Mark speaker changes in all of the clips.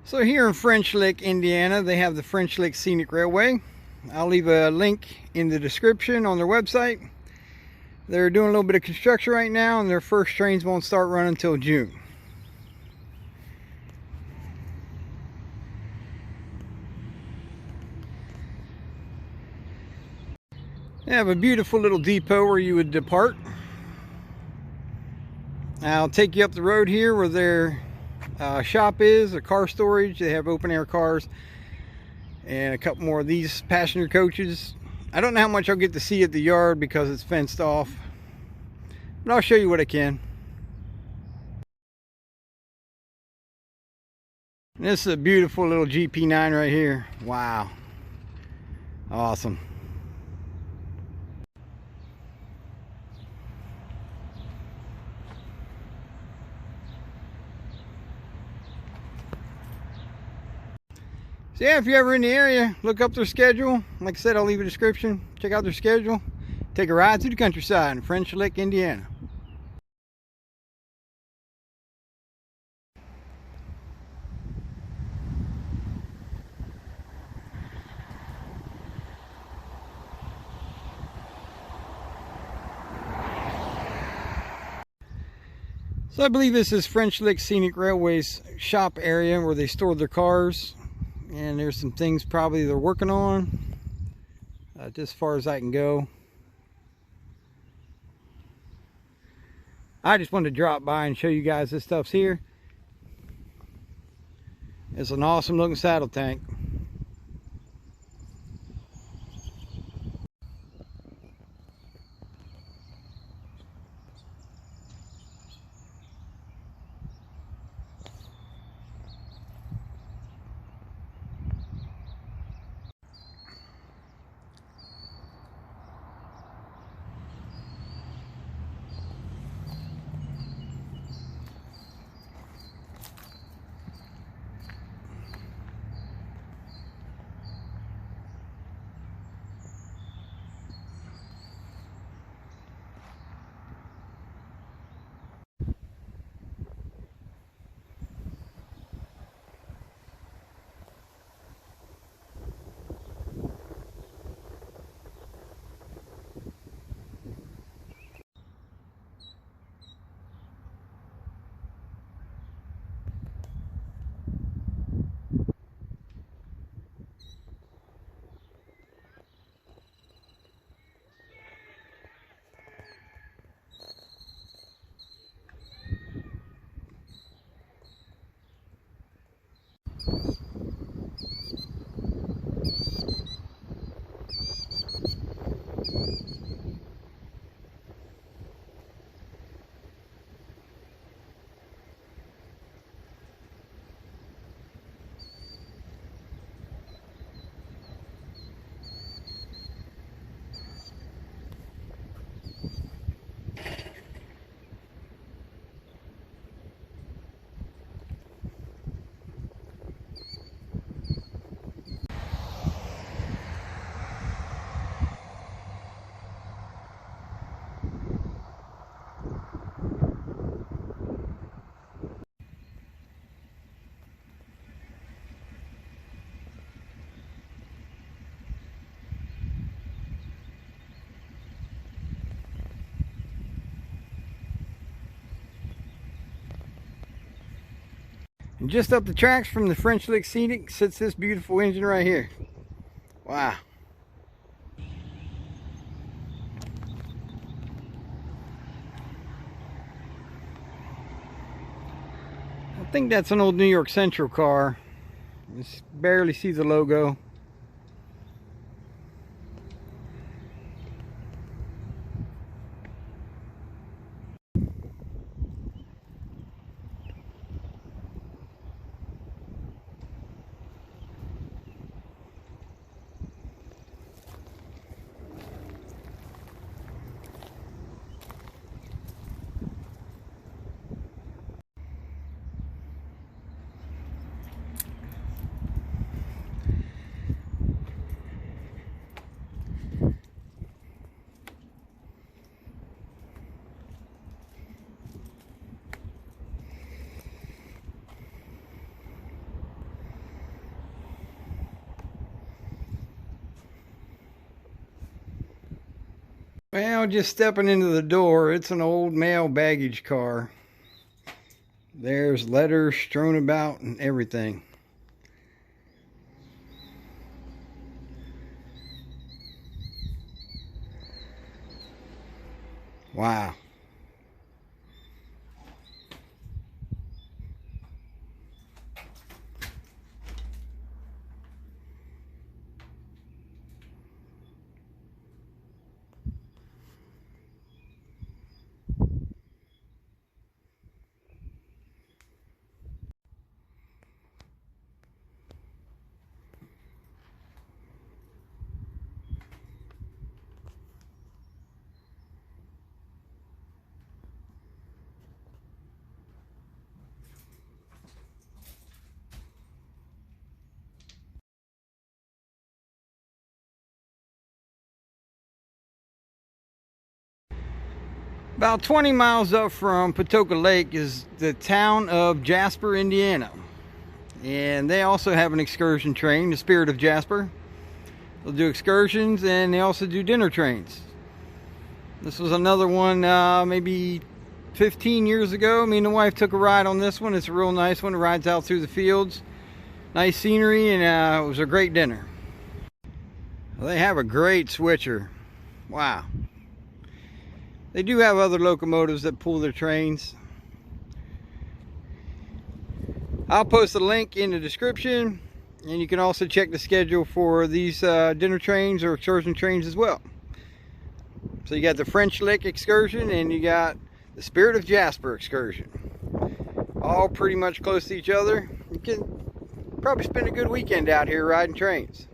Speaker 1: So here in French Lick, Indiana, they have the French Lick Scenic Railway. I'll leave a link in the description on their website. They're doing a little bit of construction right now, and their first trains won't start running until June. They have a beautiful little depot where you would depart. I'll take you up the road here where their shop is, their car storage. They have open air cars and a couple more of these passenger coaches. I don't know how much I'll get to see at the yard because it's fenced off, but I'll show you what I can. And this is a beautiful little GP9 right here. Wow, awesome. So yeah, if you're ever in the area, look up their schedule. Like I said, I'll leave a description. Check out their schedule. Take a ride through the countryside in French Lick, Indiana. So I believe this is French Lick Scenic Railway's shop area where they store their cars. And there's some things probably they're working on, just as far as I can go. I just wanted to drop by and show you guys this stuff's here. It's an awesome looking saddle tank. And just up the tracks from the French Lick Scenic sits this beautiful engine right here. Wow. I think that's an old New York Central car. Just barely see the logo. Well, just stepping into the door, it's an old mail baggage car. There's letters strewn about and everything. Wow. About 20 miles up from Pataskala Lake is the town of Jasper, Indiana. And they also have an excursion train, the Spirit of Jasper. They'll do excursions and they also do dinner trains. This was another one maybe 15 years ago. Me and the wife took a ride on this one. It's a real nice one. It rides out through the fields. Nice scenery, and it was a great dinner. Well, they have a great switcher. Wow. They do have other locomotives that pull their trains. I'll post a link in the description, and you can also check the schedule for these dinner trains or excursion trains as well. So you got the French Lick excursion and you got the Spirit of Jasper excursion. All pretty much close to each other. You can probably spend a good weekend out here riding trains.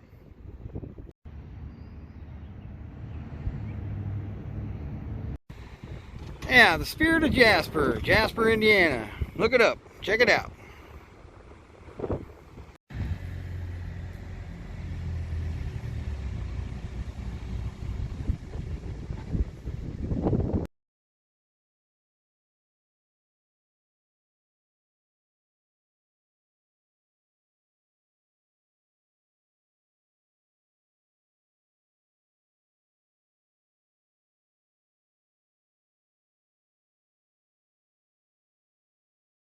Speaker 1: Yeah, the Spirit of Jasper, Jasper, Indiana. Look it up. Check it out.